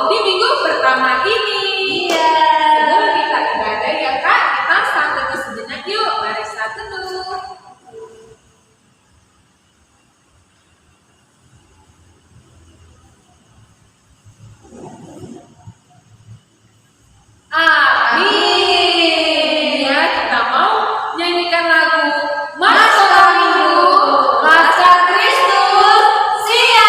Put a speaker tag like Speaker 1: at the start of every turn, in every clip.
Speaker 1: di minggu pertama ini.
Speaker 2: Iya.
Speaker 1: Sebelum kita ibadah ya Kak, kita sambil sejenak yuk. Mari saat teduh. Amin. Ya, kita mau nyanyikan lagu Masalah Minggu, Masa Kristus siap.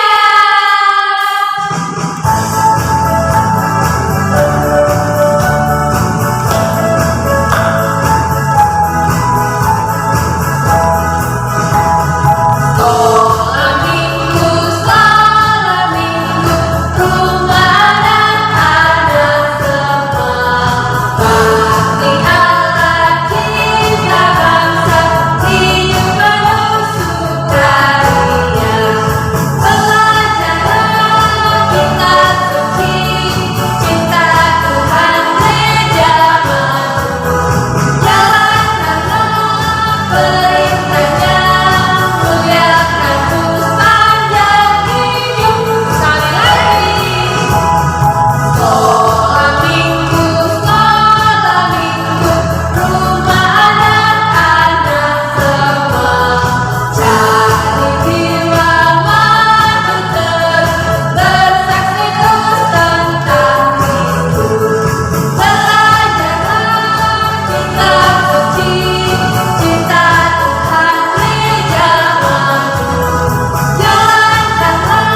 Speaker 1: Sekolah minggu, rumah anak-anak semua. Bakti Allah cinta bangsa, hidup penuh sukaria. Belajarlah kitab suci, cinta Tuhan gereja maju. Jalankanlah perintahnya, muliakan sepanjang hidup. Sekali lagi. Sekolah minggu, rumah anak-anak semua. Cari jiwa maju terus, bersaksi terus tentang Kristus. Belajarlah kitab suci, cinta Tuhan gereja maju. Jalankanlah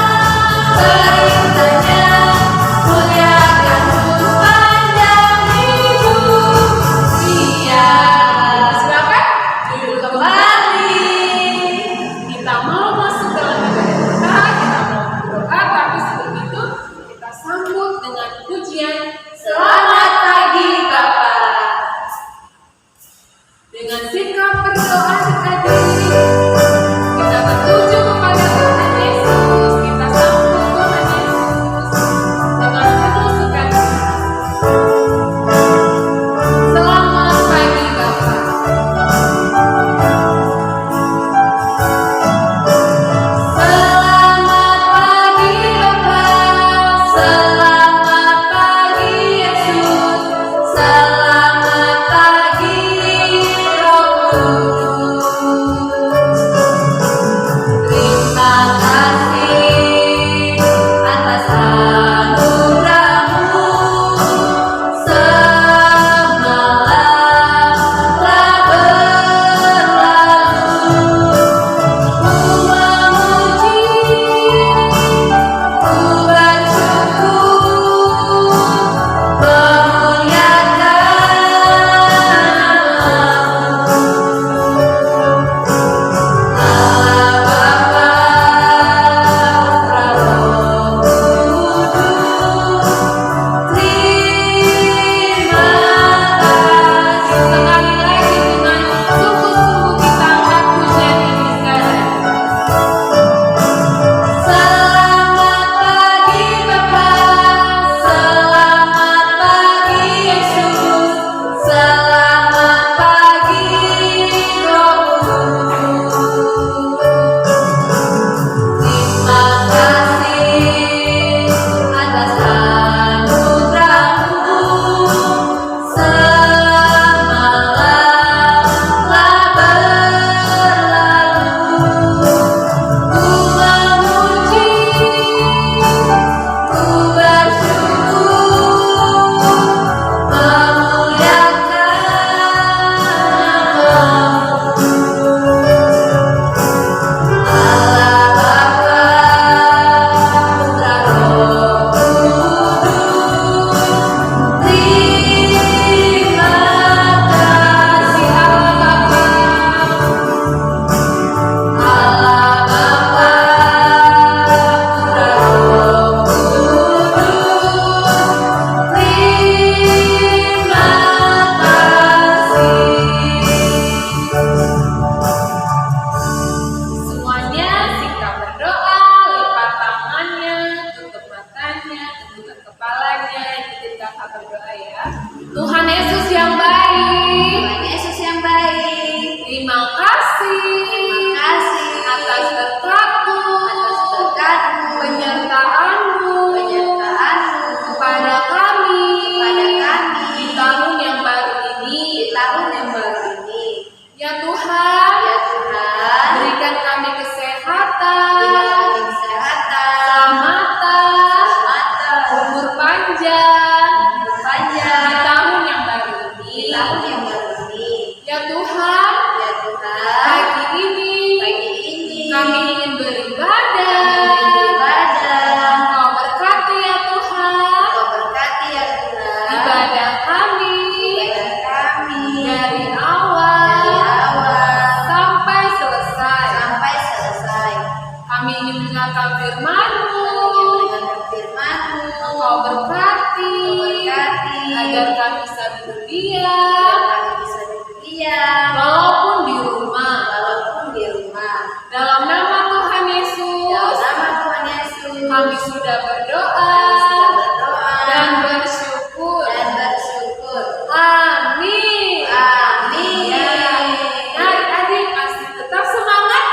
Speaker 1: perintahnya, muliakan sepanjang hidup. Siap. Silakan duduk kembali. Kita mau masuk dalam ibadah kita, kita mau berdoa, tapi sebelum itu kita sambut dengan pujian Selamat Pagi Bapak. Dengan sikap berdoa tadi, kita bertuju kepada Tuhan Yesus. Kita sambut Tuhan Yesus dengan penuh sukacita. Selamat pagi Bapak. Selamat pagi Bapak. Selamat pagi diam,
Speaker 2: kami bisa duduk diam,
Speaker 1: walaupun di rumah.
Speaker 2: walaupun di rumah.
Speaker 1: Dalam nama Tuhan Yesus,
Speaker 2: Dalam nama Tuhan Yesus,
Speaker 1: kami sudah berdoa
Speaker 2: kami sudah berdoa
Speaker 1: dan bersyukur.
Speaker 2: dan bersyukur.
Speaker 1: Amin.
Speaker 2: Amin.
Speaker 1: Ya, adik-adik masih tetap semangat.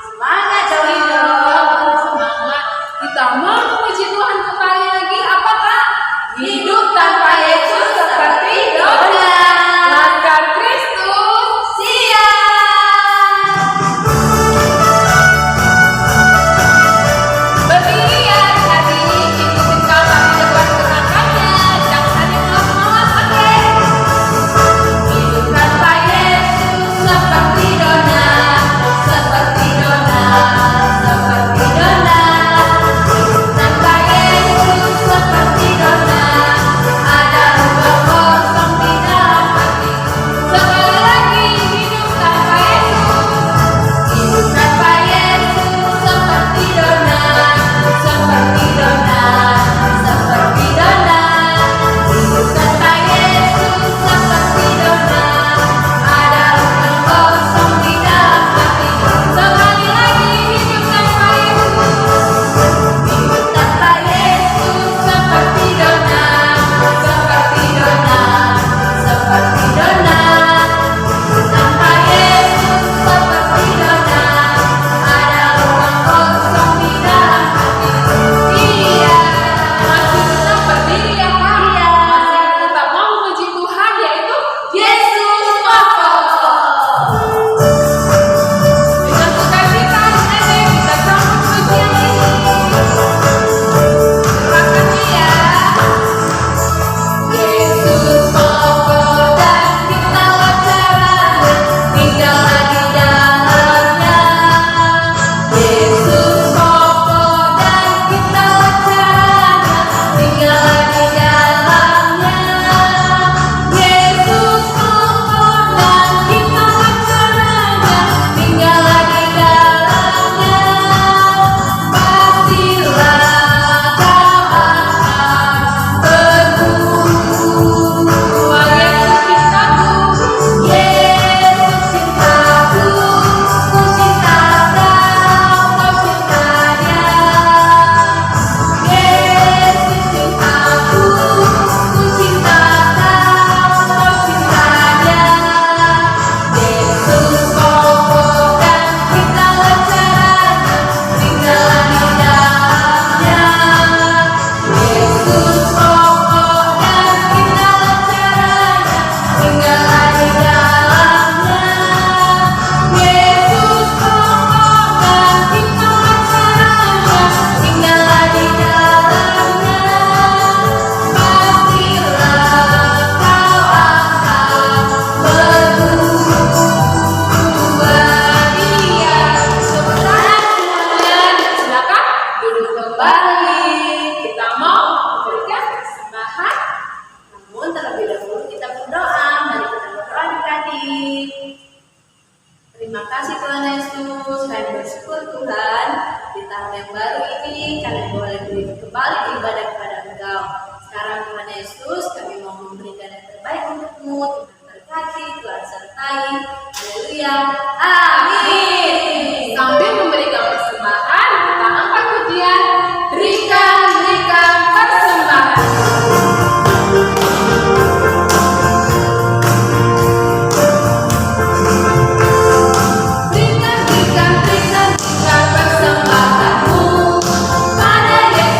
Speaker 2: Semangat
Speaker 1: Iya,
Speaker 2: dong.
Speaker 1: semangat. Kita mau memuji Tuhan kembali lagi. Apakah hidup tanpa Yesus seperti dona? Langkah Kristus.
Speaker 2: Siap.
Speaker 1: Berdiri ya adik-adik, ikutin kakak di depan gerakannya. Jangan ada yang lemot, oke? Hidup tanpa Yesus seperti dona, seperti dona, seperti dona. Hidup tanpa Yesus seperti dona, ada ruang kosong di dalam hati. Sekali lagi, hidup tanpa Yesus. Hidup tanpa Yesus seperti dona, seperti dona, seperti dona. Hidup tanpa Yesus seperti dona, ada ruang kosong di dalam hati. Sekali lagi, hidup tanpa Yesus. Hidup tanpa Yesus seperti dona, seperti dona, seperti dona. Hidup tanpa Yesus seperti dona, ada ruang kosong di dalam hati. Iya, masih tetap berdiri ya Pak.
Speaker 2: Iya.
Speaker 1: Masih tetap mau memuji Tuhan, yaitu Yesus Papa. Dengan sukacita adik-adik kita sambut pujian ini. Terima kasih ya. Yesus pokok dan kita caranya, tinggallah di dalamnya. Yesus pokok dan kita caranya, tinggallah di dalamnya. Yesus pokok dan kita caranya, tinggallah di dalamnya. Pastilah kau akan bertumbuh. Yesus cintaku, Yesus cintaku, ku cinta kau cinta Dia. Yesus cintaku, ku cinta kau cinta Dia. Yesus pokok dan kita caranya, tinggallah di dalamnya. Yesus pokok dan kita caranya, tinggallah di dalamnya. Yesus pokok dan kita caranya, tinggallah di dalamnya. Pastilah kau akan bertumbuh. Iya, sebentar dan silakan duduk kembali. Kita mau memberikan persembahan.
Speaker 2: Namun terlebih dahulu kita berdoa. Mari kita berdoa adik-adik. Terima kasih Tuhan Yesus. Kami bersyukur Tuhan di tahun yang baru ini kami boleh kembali beribadah kepada Engkau. Sekarang Tuhan Yesus, kami mau memberikan yang terbaik untukmu. Tuhan berkati, Tuhan sertai. Haleluya. Amin.
Speaker 1: Sambil memberikan persembahan, kita angkat pujian. Berikan persembahan. Berikan persembahanmu pada Yesus.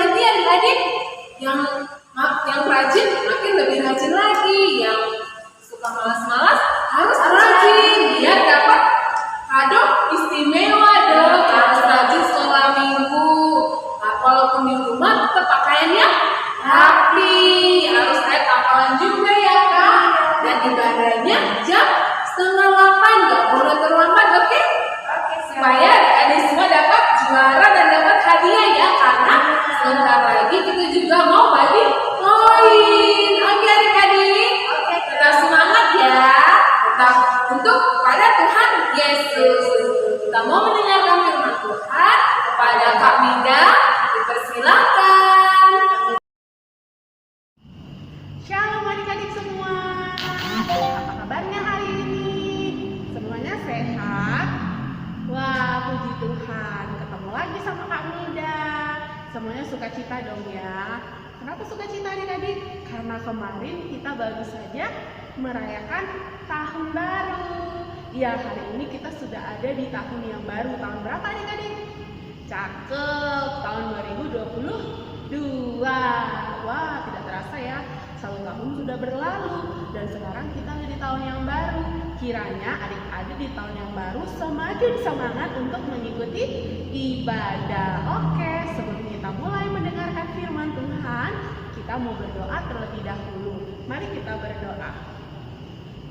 Speaker 1: lagi adik-adik, yang rajin makin lebih rajin lagi, yang suka malas-malas harus rajin biar dapat kado istimewa dong. Harus rajin sekolah minggu. Nah, walaupun di rumah tetap pakaiannya rapi, harus rajin hafalan juga ya kak. Dan ibadahnya jam 7:30, nggak boleh terlambat, oke? Supaya adik-adik semua dapat juara dan dapat hadiah ya, karena sebentar lagi kita juga mau bagi koin. Oke adik-adik, tetap semangat ya, tetap untuk kepada Tuhan Yesus. Kita mau mendengarkan firman Tuhan, kepada Kak Mida dipersilakan.
Speaker 3: Shalom adik-adik semua. Apa kabarnya hari ini? Semuanya sehat? Wah, puji Tuhan. Ketemu lagi sama Kak Mida. Semuanya sukacita dong ya. Kenapa sukacita adik-adik? Karena kemarin kita baru saja merayakan tahun baru. Ya, hari ini kita sudah ada di tahun yang baru. Tahun berapa adik-adik? Cakep, tahun 2022. Wah, tidak terasa ya. 1 tahun sudah berlalu dan sekarang kita ada di tahun yang baru. Kiranya adik-adik di tahun yang baru semakin semangat untuk mengikuti ibadah. Oke, sebelum kita mulai mendengarkan firman Tuhan, kita mau berdoa terlebih dahulu. Mari kita berdoa.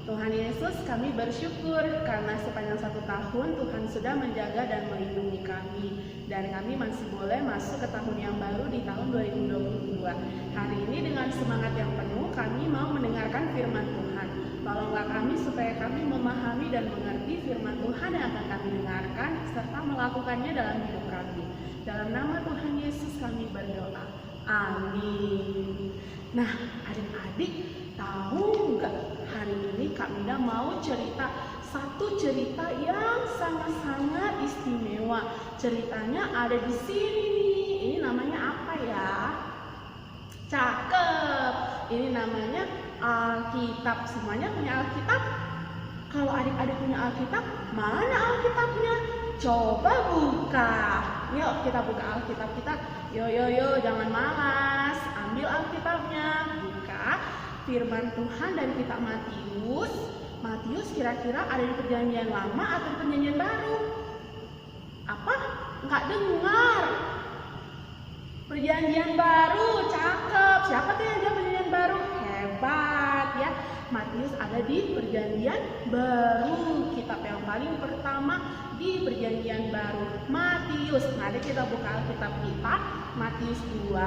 Speaker 3: Tuhan Yesus, kami bersyukur karena sepanjang 1 tahun Tuhan sudah menjaga dan melindungi kami, dan kami masih boleh masuk ke tahun yang baru di tahun 2022. Hari ini dengan semangat yang penuh kami mau mendengarkan firman Tuhan. Tolonglah kami supaya kami memahami dan mengerti firman Tuhan yang akan kami dengarkan serta melakukannya dalam hidup kami. Dalam nama Tuhan Yesus kami berdoa. Amin. Nah, adik-adik tahu nggak, hari ini Kak Mida mau cerita satu cerita yang sangat-sangat istimewa. Ceritanya ada di sini nih. Ini namanya apa ya? Cakep. Ini namanya Alkitab. Semuanya punya Alkitab? Kalau adik-adik punya Alkitab, mana Alkitabnya? Coba buka. Yuk kita buka Alkitab kita. Yo, jangan malas. Ambil Alkitabnya. Buka firman Tuhan dari kitab Matius. Matius kira-kira ada di perjanjian lama atau perjanjian baru? Apa? Nggak dengar. Perjanjian baru, cakep. Siapa tuh yang ada perjanjian baru? Hebat ya. Matius ada di perjanjian baru. Kitab yang paling pertama di perjanjian baru, Matius. Nah, kita buka Alkitab kita, Matius 2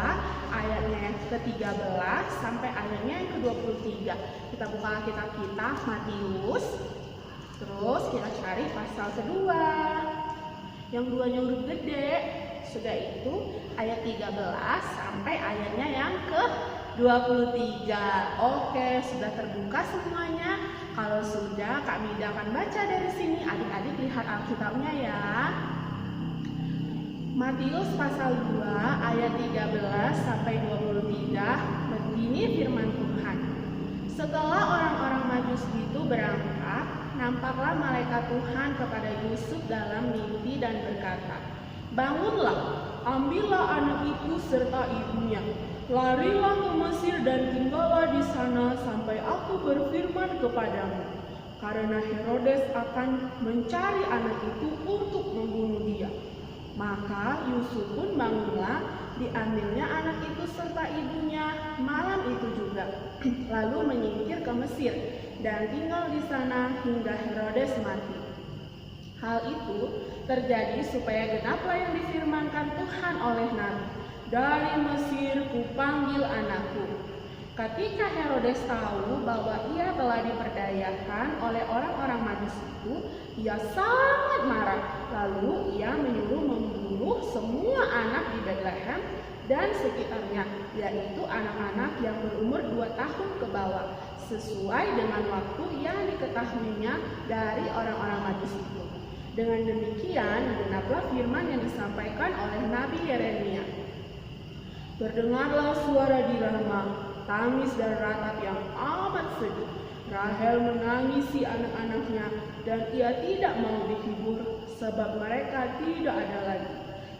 Speaker 3: ayatnya yang ke-13 sampai ayatnya yang ke-23. Kita buka Alkitab kita, Matius. Terus kita cari pasal kedua. Yang duanya huruf gede. Sudah itu ayat 13 sampai ayatnya yang ke-23. Oke, sudah terbuka semuanya. Kalau sudah, Kak Mida akan baca dari sini. Adik-adik lihat Alkitabnya ya. Matius pasal 2 ayat 13 sampai 23. Begini firman Tuhan. Setelah orang-orang Majus itu berangkat, nampaklah malaikat Tuhan kepada Yusuf dalam mimpi dan berkata, "Bangunlah, ambillah anak itu serta ibunya, larilah ke Mesir dan tinggallah di sana sampai aku berfirman kepadamu. Karena Herodes akan mencari anak itu untuk membunuh dia." Maka Yusuf pun bangunlah, diambilnya anak itu serta ibunya malam itu juga, lalu menyingkir ke Mesir dan tinggal di sana hingga Herodes mati. Hal itu terjadi supaya genaplah yang difirmankan Tuhan oleh Nabi, "Dari Mesir kupanggil anakku." Ketika Herodes tahu bahwa ia telah diperdayakan oleh orang-orang Majus itu, ia sangat marah. Lalu ia menyuruh membunuh semua anak di Betlehem dan sekitarnya, yaitu anak-anak yang berumur 2 tahun ke bawah, sesuai dengan waktu yang diketahuinya dari orang-orang Majus itu. Dengan demikian genaplah firman yang disampaikan oleh Nabi Yeremia. "Terdengarlah suara di Rama, tangis dan ratap yang amat sedih. Rahel menangisi anak-anaknya dan ia tidak mau dihibur sebab mereka tidak ada lagi."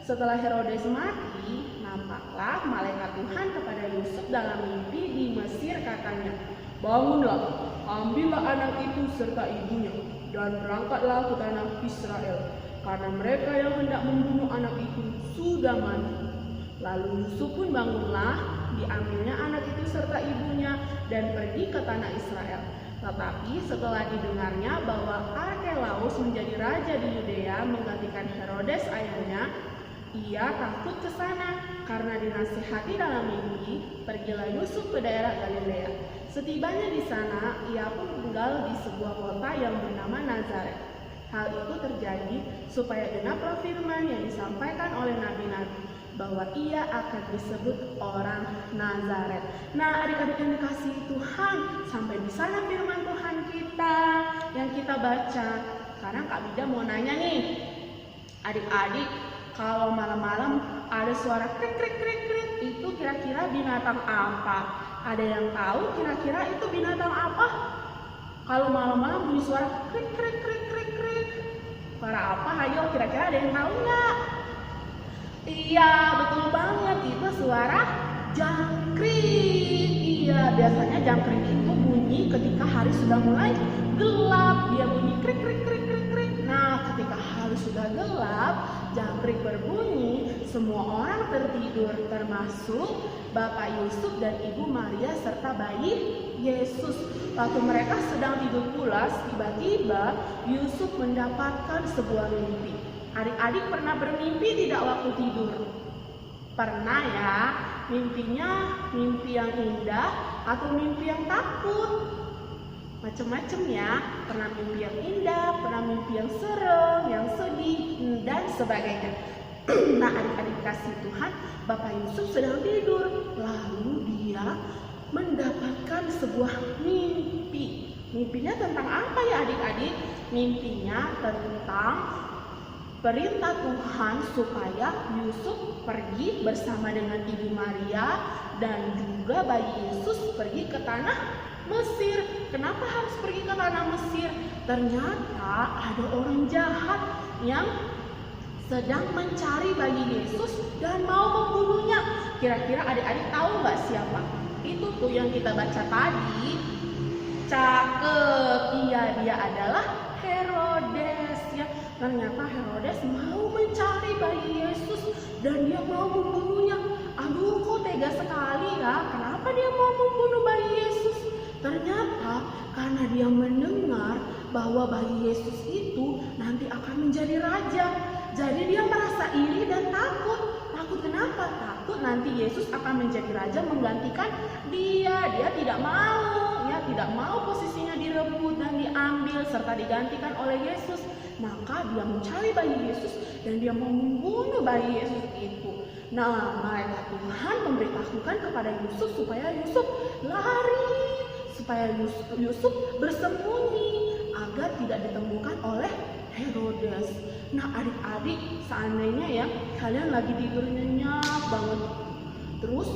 Speaker 3: Setelah Herodes mati, Nampaklah malaikat Tuhan kepada Yusuf dalam mimpi di Mesir, katanya, "Bangunlah, ambillah anak itu serta ibunya, dan berangkatlah ke tanah Israel, karena mereka yang hendak membunuh anak itu sudah mati." Lalu Yusuf pun bangunlah, diambilnya anak itu serta ibunya, dan pergi ke tanah Israel. Tetapi setelah didengarnya bahwa Arkelaus menjadi raja di Yudea menggantikan Herodes ayahnya, ia takut ke sana. Karena dinasihati dalam mimpi, pergilah Yusuf ke daerah Galilea. Setibanya di sana, ia pun tinggal di sebuah kota yang bernama Nazaret. Hal itu terjadi supaya genaplah firman yang disampaikan oleh nabi-nabi, bahwa ia akan disebut orang Nazaret. Nah, adik-adik yang dikasihi Tuhan, sampai di sana firman Tuhan kita yang kita baca. Sekarang Kak Bida mau nanya nih, adik-adik, kalau malam-malam ada suara krik krik krik krik, itu kira-kira binatang apa? Ada yang tahu kira-kira itu binatang apa? Kalau malam-malam bunyi suara krik krik krik krik krik, suara apa? Ayo, kira-kira ada yang tahu nggak? Iya, betul banget, itu suara jangkrik. Iya, biasanya jangkrik itu bunyi ketika hari sudah mulai gelap. Dia bunyi krik krik krik krik krik. Nah, ketika hari sudah gelap, jangkrik berbunyi, semua orang tertidur, termasuk Bapak Yusuf dan Ibu Maria serta bayi Yesus. Waktu mereka sedang tidur pulas, tiba-tiba Yusuf mendapatkan sebuah mimpi. Adik-adik pernah bermimpi tidak waktu tidur? Pernah ya? Mimpinya mimpi yang indah atau mimpi yang takut? Macam-macam ya. Pernah mimpi yang indah, pernah mimpi yang serem, yang sedih, dan sebagainya. Nah, adik-adik kasih Tuhan, Bapak Yusuf sedang tidur. Lalu dia mendapatkan sebuah mimpi. Mimpinya tentang apa ya adik-adik? Mimpinya tentang perintah Tuhan supaya Yusuf pergi bersama dengan Ibu Maria dan juga bayi Yesus pergi ke tanah Mesir. Kenapa harus pergi ke tanah Mesir? Ternyata ada orang jahat yang sedang mencari bayi Yesus dan mau membunuhnya. Kira-kira adik-adik tahu nggak siapa? Itu tuh yang kita baca tadi. Cakep, iya, dia adalah Herodes ya. Ternyata Herodes mau mencari bayi Yesus dan dia mau membunuhnya. Aduh, kok tega sekali ya. Kenapa dia mau membunuh bayi Yesus? Ternyata karena dia mendengar bahwa bayi Yesus itu nanti akan menjadi raja. Jadi dia merasa iri dan takut. Takut kenapa? Takut nanti Yesus akan menjadi raja menggantikan dia. Dia tidak mau, ya, tidak mau posisinya direbut dan diambil serta digantikan oleh Yesus. Maka dia mencari bayi Yesus dan dia mau membunuh bayi Yesus itu. Nah, malaikat Tuhan memberitahukan kepada Yusuf supaya Yusuf lari, supaya Yusuf bersembunyi agar tidak ditemukan oleh Herodes. Nah, adik-adik, seandainya ya kalian lagi tidur nyenyak banget, terus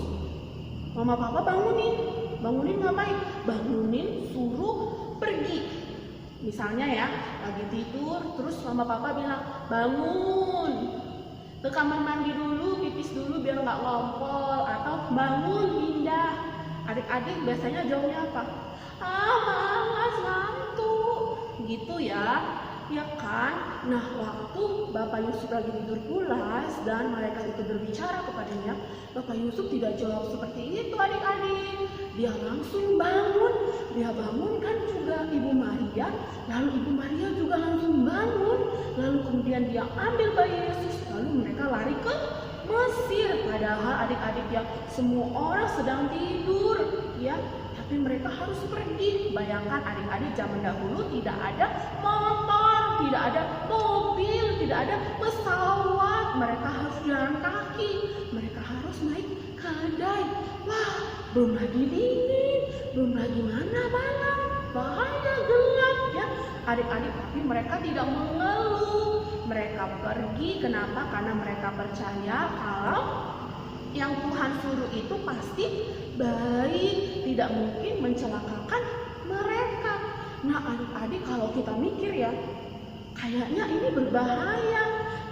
Speaker 3: mama papa bangunin ngapain? Bangunin suruh pergi. Misalnya ya, lagi tidur, terus mama papa bilang, bangun, ke kamar mandi dulu, pipis dulu biar nggak ngompol, atau bangun, pindah. Adik-adik biasanya jawabnya apa? Malas, ngantuk, gitu ya. Ya kan? Nah, waktu Bapak Yusuf lagi tidur pulas dan malaikat itu berbicara kepadanya, Bapak Yusuf tidak jawab seperti itu adik-adik. Dia langsung bangun. Dia bangunkan juga Ibu Maria, lalu Ibu Maria juga langsung bangun. Lalu kemudian dia ambil bayi Yesus, lalu mereka lari ke Mesir. Padahal adik-adik ya, semua orang sedang tidur ya. Tapi mereka harus pergi. Bayangkan adik-adik, zaman dahulu tidak ada motor, tidak ada mobil, tidak ada pesawat. Mereka harus jalan kaki, mereka harus naik keledai. Wah, belum lagi dingin, belum lagi mana malam, bahaya, gelap ya. Adik-adik, tapi mereka tidak mengeluh. Mereka pergi, kenapa? Karena mereka percaya kalau yang Tuhan suruh itu pasti baik, tidak mungkin mencelakakan mereka. Nah, adik-adik, kalau kita mikir ya, kayaknya ini berbahaya.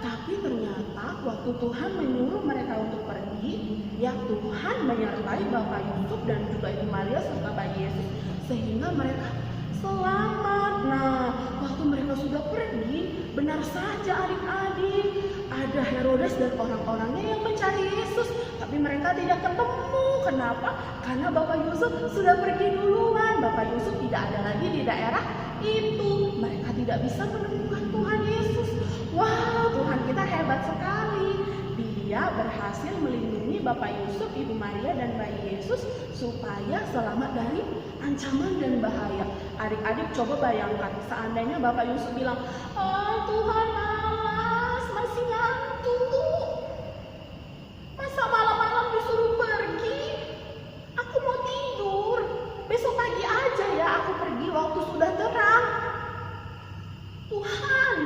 Speaker 3: Tapi ternyata waktu Tuhan menyuruh mereka untuk pergi, ya Tuhan menyertai Bapak Yusuf dan juga Ibu Maria serta bayi Yesus sehingga mereka selamat. Nah, waktu mereka sudah pergi, benar saja adik-adik, ada Herodes dan orang-orangnya yang mencari Yesus, tapi mereka tidak ketemu. Kenapa? Karena Bapak Yusuf sudah pergi duluan. Bapak Yusuf tidak ada lagi di daerah itu. Mereka tidak bisa menemukan Tuhan Yesus. Wah, Tuhan kita hebat sekali. Dia berhasil melindungi Bapak Yusuf, Ibu Maria, dan bayi Yesus supaya selamat dari ancaman dan bahaya. Adik-adik coba bayangkan, seandainya Bapak Yusuf bilang, Tuhan malas, masih ngantuk. Masa malam-malam disuruh pergi? Aku mau tidur. Besok pagi aja ya aku pergi waktu sudah terang. Tuhan,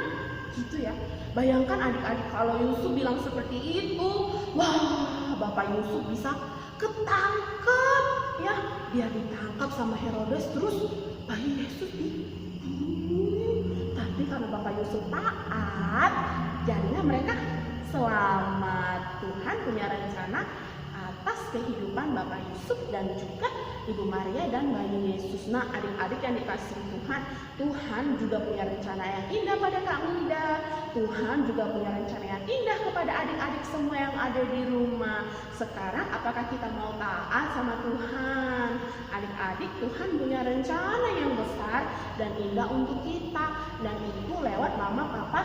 Speaker 3: gitu ya. Bayangkan adik-adik kalau Yusuf bilang seperti itu, wah, Bapak Yusuf bisa ketangkep ya. Dia ditangkap sama Herodes, terus bayi Yesus dibunuh. Tapi karena Bapak Yusuf taat, jadinya mereka selamat. Tuhan punya rencana atas kehidupan Bapak Yusuf dan juga Ibu Maria dan bayi Yesus. Nah, adik-adik yang dikasihi Tuhan, Tuhan juga punya rencana yang indah pada Kak Mida. Tuhan juga punya rencana yang indah kepada adik-adik semua yang ada di rumah. Sekarang apakah kita mau taat sama Tuhan? Adik-adik, Tuhan punya rencana yang besar dan indah untuk kita, dan itu lewat mama papa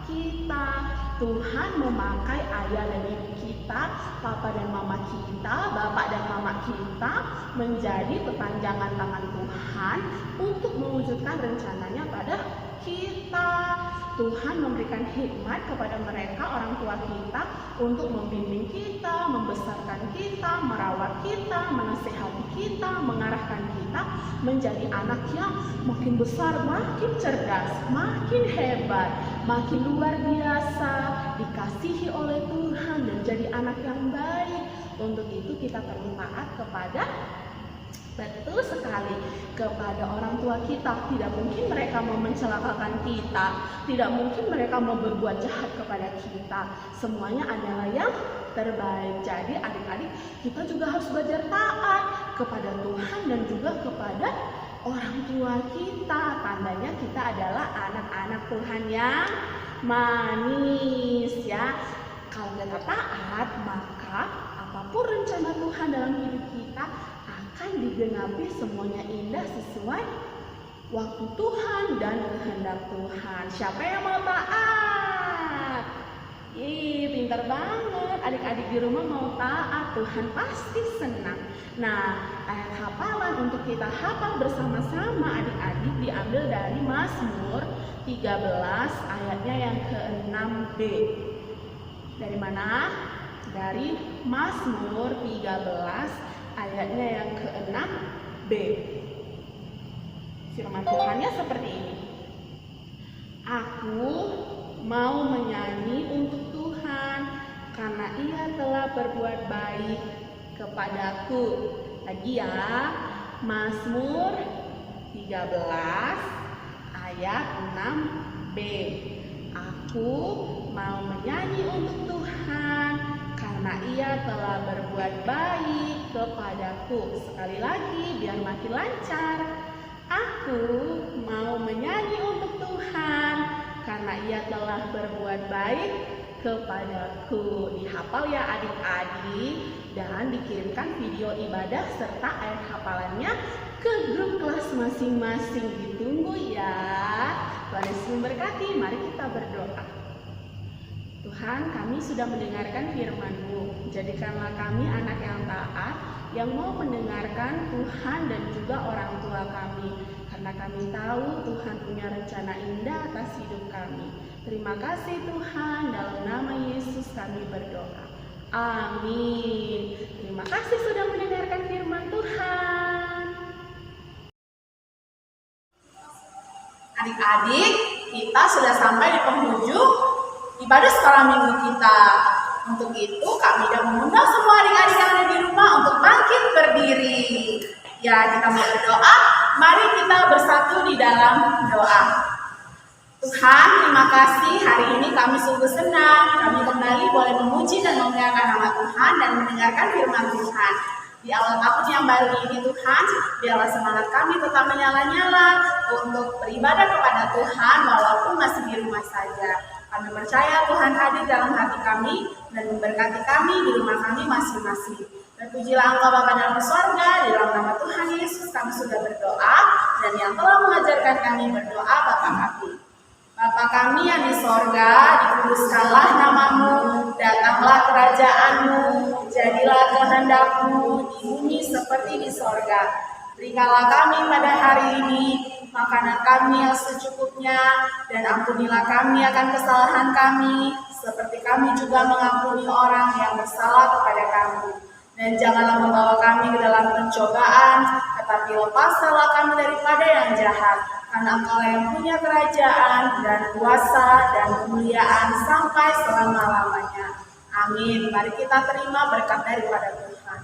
Speaker 3: kita. Tuhan memakai ayah dan ibu kita, papa dan mama kita, bapak dan mama kita menjadi perpanjangan tangan Tuhan untuk mewujudkan rencananya pada kita. Tuhan memberikan hikmat kepada mereka, orang tua kita, untuk membimbing kita, membesarkan kita, merawat kita, menasehati kita, mengarahkan kita menjadi anak yang makin besar, makin cerdas, makin hebat, makin luar biasa, dikasihi oleh Tuhan dan jadi anak yang baik. Untuk itu kita perlu taat kepada, betul sekali, kepada orang tua kita. Tidak mungkin mereka mau mencelakakan kita, tidak mungkin mereka mau berbuat jahat kepada kita. Semuanya adalah yang terbaik. Jadi adik-adik, kita juga harus belajar taat kepada Tuhan dan juga kepada orang tua kita. Tandanya kita adalah anak-anak Tuhan yang manis ya. Kalau kita taat, maka apapun rencana Tuhan dalam hidup kita akan digenapi semuanya indah sesuai waktu Tuhan dan kehendak Tuhan. Siapa yang mau taat? Pintar banget. Adik-adik di rumah mau taat, Tuhan pasti senang. Nah, ayat hafalan untuk kita hafal bersama-sama adik-adik diambil dari Mazmur 13 ayatnya yang ke-6b. Dari mana? Dari Mazmur 13 ayatnya yang ke-6b. Firman Tuhannya seperti ini. Aku mau menyanyi untuk Tuhan karena Ia telah berbuat baik kepadaku. Lagi ya, Mazmur 13 ayat 6b. Aku mau menyanyi untuk Tuhan karena Ia telah berbuat baik kepadaku. Sekali lagi biar makin lancar. Aku mau menyanyi untuk Tuhan karena Ia telah berbuat baik kepadaku. Dihafal ya adik-adik, dan dikirimkan video ibadah serta ayat hafalannya ke grup kelas masing-masing. Ditunggu ya. Tuhan Yesus memberkati. Mari kita berdoa. Tuhan, kami sudah mendengarkan firman-Mu. Jadikanlah kami anak yang taat, yang mau mendengarkan Tuhan dan juga orang tua kami. Karena kami tahu Tuhan punya rencana indah atas hidup kami. Terima kasih Tuhan, dalam nama Yesus kami berdoa. Amin. Terima kasih sudah mendengarkan firman Tuhan.
Speaker 1: Adik-adik, kita sudah sampai di penghujung ibadah sekolah minggu kita. Untuk itu, kami sudah mengundang semua adik-adik yang ada di rumah untuk bangkit berdiri. Ya, kita mau berdoa. Mari kita bersatu di dalam doa.
Speaker 3: Tuhan, terima kasih hari ini kami sungguh senang. Kami kembali boleh memuji dan memuliakan nama Tuhan dan mendengarkan firman Tuhan. Di awal tahun yang baru ini Tuhan, biarlah semangat kami tetap menyala-nyala untuk beribadah kepada Tuhan walaupun masih di rumah saja. Kami percaya Tuhan hadir dalam hati kami dan memberkati kami di rumah kami masing-masing. Terpujilah Engkau Bapa dalam sorga, di dalam nama Tuhan Yesus kami sudah berdoa, dan yang telah mengajarkan kami berdoa Bapa kami. Bapa kami yang di sorga, dikuduskanlah namamu, datanglah kerajaanmu, jadilah kehendak-mu di bumi seperti di sorga. Berikanlah kami pada hari ini makanan kami yang secukupnya, dan ampunilah kami akan kesalahan kami, seperti kami juga mengampuni orang yang bersalah kepada kami. Dan janganlah membawa kami ke dalam pencobaan, tetapi lepaskanlah kami daripada yang jahat. Karena Engkau yang punya kerajaan dan kuasa dan kemuliaan sampai selama-lamanya. Amin. Mari kita terima berkat daripada Tuhan.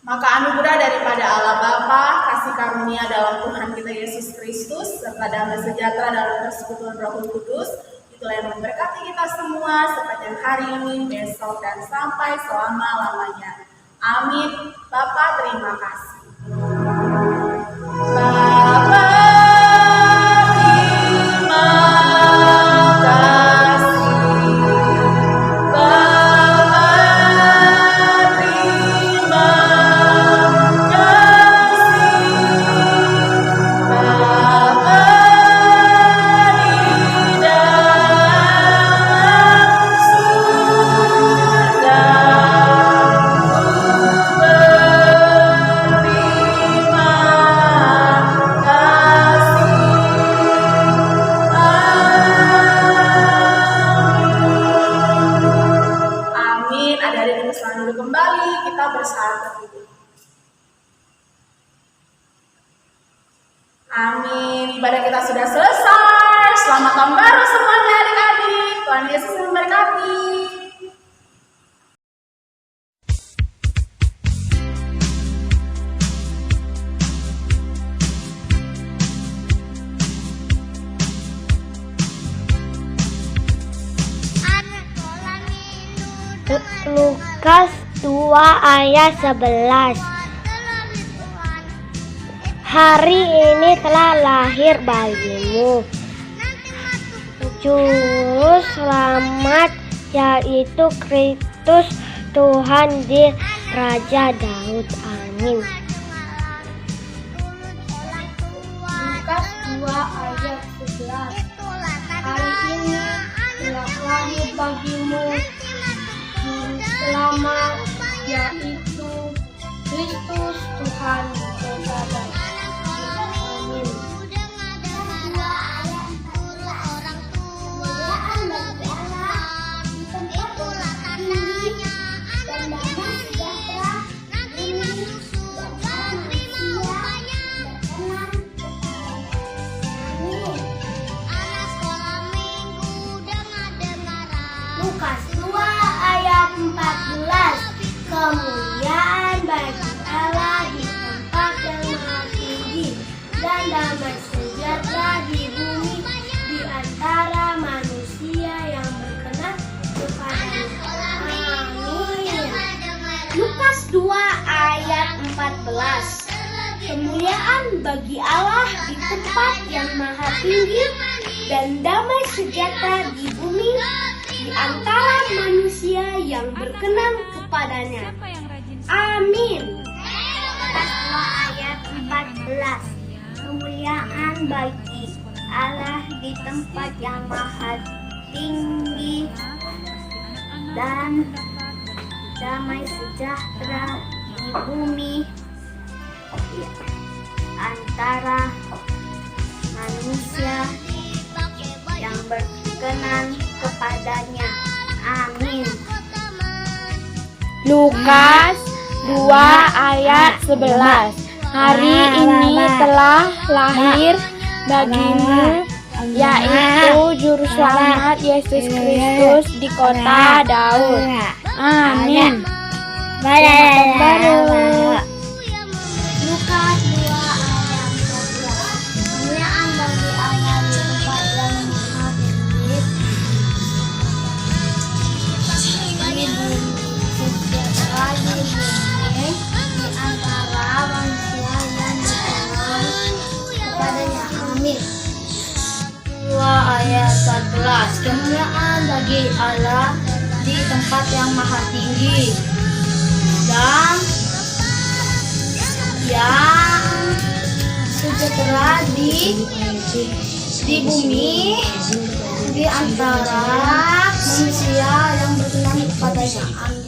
Speaker 3: Maka anugerah daripada Allah Bapa, kasih karunia dalam Tuhan kita Yesus Kristus, serta damai sejahtera dalam persekutuan Roh Kudus, itulah yang memberkati kita semua sepanjang hari ini, besok, dan sampai selama-lamanya. Amin. Bapa, terima kasih. Bapa, terima kasih. Bapa, terima kasih. Bapa di dalam surga, kembali kita bersatu. Amin. Ibadah kita sudah selesai. Selamat tahun baru semuanya adik-adik. Tuhan Yesus memberkati.
Speaker 4: Lukas 2 ayat 11. Hari ini telah lahir bagimu Juru Selamat, yaitu Kristus Tuhan di Raja Daud. Amin.
Speaker 5: Lukas 2 ayat 11. Hari ini telah lahir bagimu Juru Selamat, yaitu Kristus Tuhan di Raja Daud. Amin. Lukas 2 ayat 14. Kemuliaan bagi Allah di tempat yang maha tinggi, dan damai sejahtera di bumi di antara manusia yang berkenan kepadanya. Amin. Lukas 2 ayat 14. Kemuliaan bagi Allah di tempat yang maha tinggi, dan damai sejahtera di bumi di antara manusia yang berkenan kepadanya. Amin.
Speaker 4: Lukas 2 ayat 14. Kemuliaan bagi Allah di tempat yang maha tinggi, dan damai sejahtera di bumi di antara manusia yang berkenan kepadanya. Amin.
Speaker 6: Lukas 2 ayat 11. Hari ini telah lahir bagimu, yaitu Juru Selamat Yesus Kristus di kota Daud. Amin. Selamat baru.
Speaker 5: Lukas 2 ayat 14. Kemuliaan bagi Allah di tempat
Speaker 4: bagi Allah di tempat yang maha tinggi, dan yang sejahtera di bumi di antara manusia yang berkenan kepadanya. Amin.